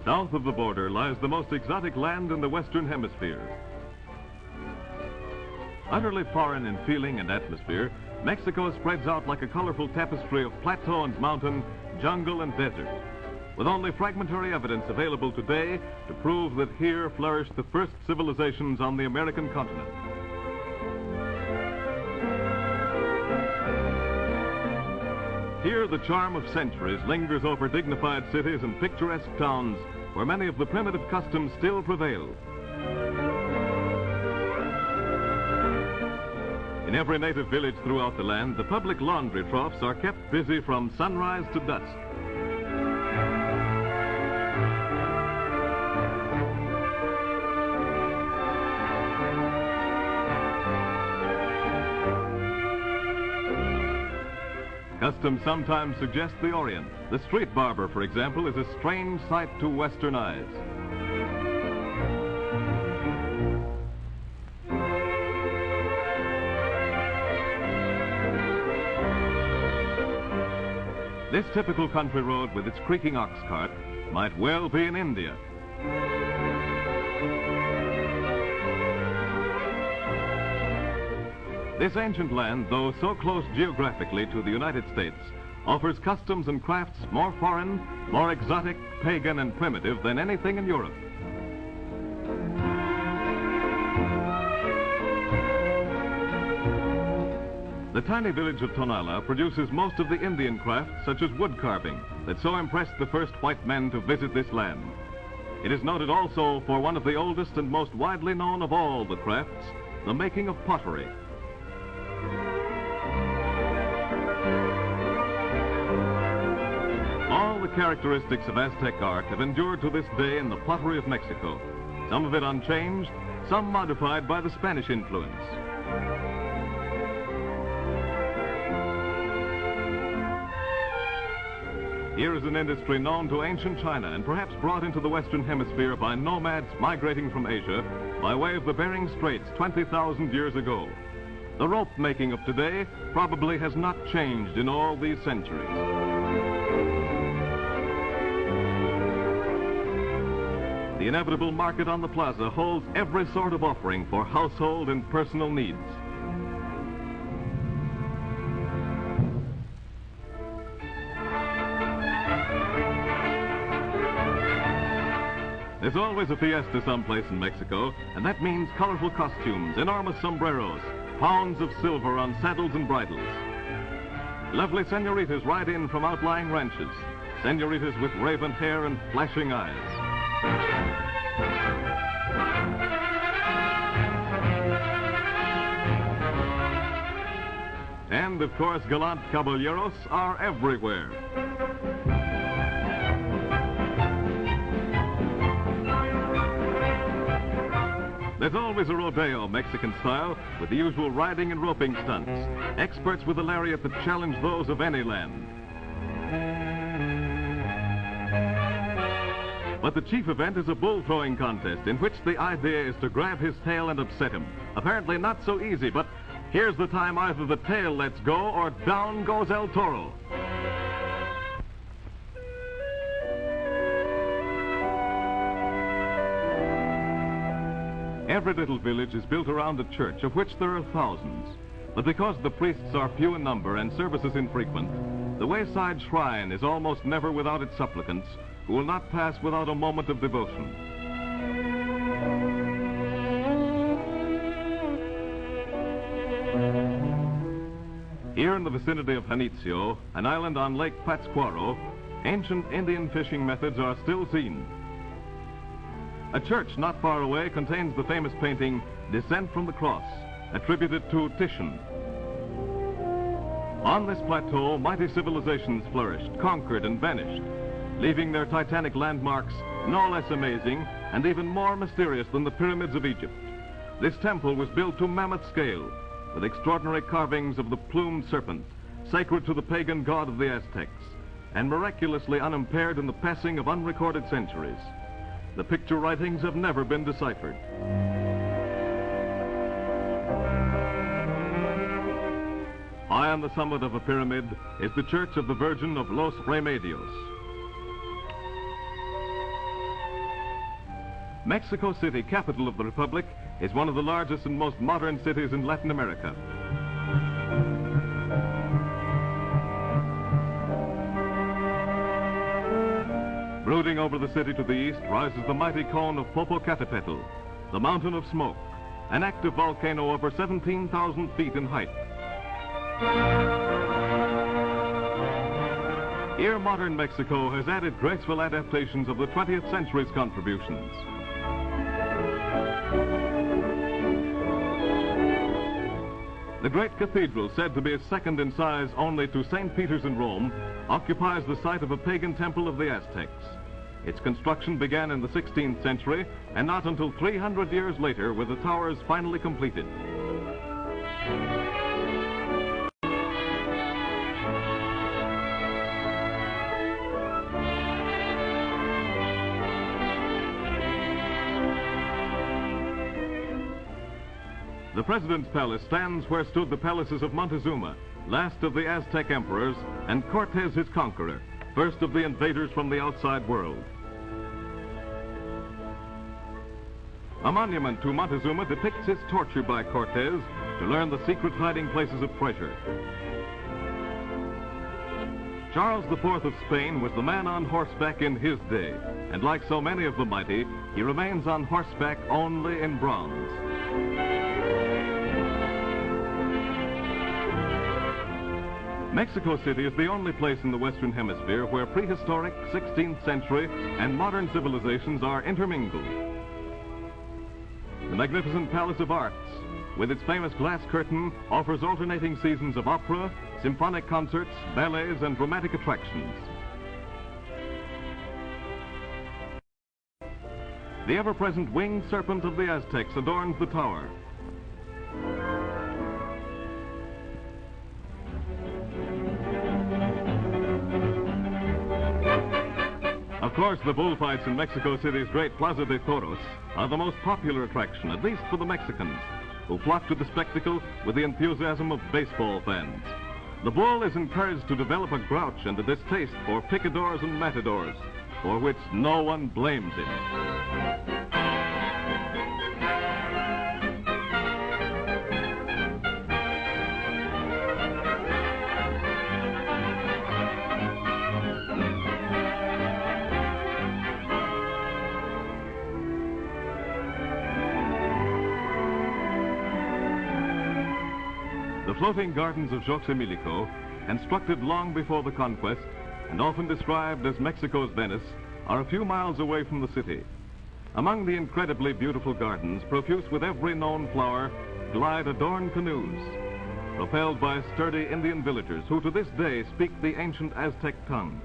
South of the border lies the most exotic land in the Western Hemisphere. Utterly foreign in feeling and atmosphere, Mexico spreads out like a colorful tapestry of plateau and mountain, jungle and desert, with only fragmentary evidence available today to prove that here flourished the first civilizations on the American continent. Here, the charm of centuries lingers over dignified cities and picturesque towns where many of the primitive customs still prevail. In every native village throughout the land, the public laundry troughs are kept busy from sunrise to dusk. Custom sometimes suggests the Orient. The street barber, for example, is a strange sight to Western eyes. This typical country road with its creaking ox cart might well be in India. This ancient land, though so close geographically to the United States, offers customs and crafts more foreign, more exotic, pagan, and primitive than anything in Europe. The tiny village of Tonalá produces most of the Indian crafts, such as wood carving, that so impressed the first white men to visit this land. It is noted also for one of the oldest and most widely known of all the crafts, the making of pottery. All the characteristics of Aztec art have endured to this day in the pottery of Mexico, some of it unchanged, some modified by the Spanish influence. Here is an industry known to ancient China and perhaps brought into the Western Hemisphere by nomads migrating from Asia by way of the Bering Straits 20,000 years ago. The rope making of today probably has not changed in all these centuries. The inevitable market on the plaza holds every sort of offering for household and personal needs. There's always a fiesta someplace in Mexico, and that means colorful costumes, enormous sombreros, pounds of silver on saddles and bridles. Lovely senoritas ride in from outlying ranches, senoritas with raven hair and flashing eyes. And, of course, gallant caballeros are everywhere. There's always a rodeo, Mexican style, with the usual riding and roping stunts. Experts with a lariat that challenge those of any land. But the chief event is a bull throwing contest in which the idea is to grab his tail and upset him. Apparently not so easy, but here's the time either the tail lets go or down goes El Toro. Every little village is built around a church, of which there are thousands. But because the priests are few in number and services infrequent, the wayside shrine is almost never without its supplicants, who will not pass without a moment of devotion. Here in the vicinity of Janitzio, an island on Lake Pátzcuaro, ancient Indian fishing methods are still seen. A church not far away contains the famous painting, Descent from the Cross, attributed to Titian. On this plateau, mighty civilizations flourished, conquered, and vanished, leaving their titanic landmarks no less amazing and even more mysterious than the pyramids of Egypt. This temple was built to mammoth scale, with extraordinary carvings of the plumed serpent, sacred to the pagan god of the Aztecs, and miraculously unimpaired in the passing of unrecorded centuries. The picture writings have never been deciphered. High on the summit of a pyramid is the Church of the Virgin of Los Remedios. Mexico City, capital of the Republic, is one of the largest and most modern cities in Latin America. Brooding over the city to the east rises the mighty cone of Popocatépetl, the mountain of smoke, an active volcano over 17,000 feet in height. Here, modern Mexico has added graceful adaptations of the 20th century's contributions. The great cathedral, said to be second in size only to St. Peter's in Rome, occupies the site of a pagan temple of the Aztecs. Its construction began in the 16th century, and not until 300 years later were the towers finally completed. The President's Palace stands where stood the palaces of Montezuma, last of the Aztec emperors, and Cortes his conqueror, first of the invaders from the outside world. A monument to Montezuma depicts his torture by Cortes to learn the secret hiding places of treasure. Charles IV of Spain was the man on horseback in his day, and like so many of the mighty, he remains on horseback only in bronze. Mexico City is the only place in the Western Hemisphere where prehistoric, 16th century, and modern civilizations are intermingled. The magnificent Palace of Arts, with its famous glass curtain, offers alternating seasons of opera, symphonic concerts, ballets, and dramatic attractions. The ever-present winged serpent of the Aztecs adorns the tower. Of course, the bullfights in Mexico City's great Plaza de Toros are the most popular attraction, at least for the Mexicans, who flock to the spectacle with the enthusiasm of baseball fans. The bull is encouraged to develop a grouch and a distaste for picadors and matadors, for which no one blames him. The floating gardens of Xochimilco, constructed long before the conquest and often described as Mexico's Venice, are a few miles away from the city. Among the incredibly beautiful gardens, profuse with every known flower, glide adorned canoes, propelled by sturdy Indian villagers who to this day speak the ancient Aztec tongue.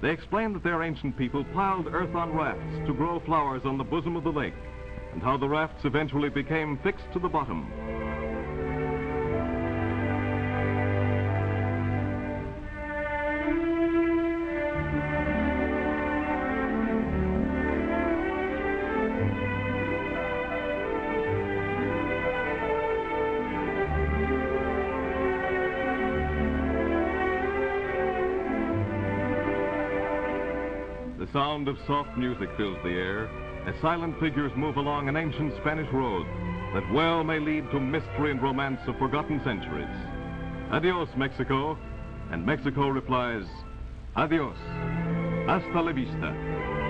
They explain that their ancient people piled earth on rafts to grow flowers on the bosom of the lake, and how the rafts eventually became fixed to the bottom. The sound of soft music fills the air as silent figures move along an ancient Spanish road that well may lead to mystery and romance of forgotten centuries. Adios, Mexico. And Mexico replies, adios, hasta la vista.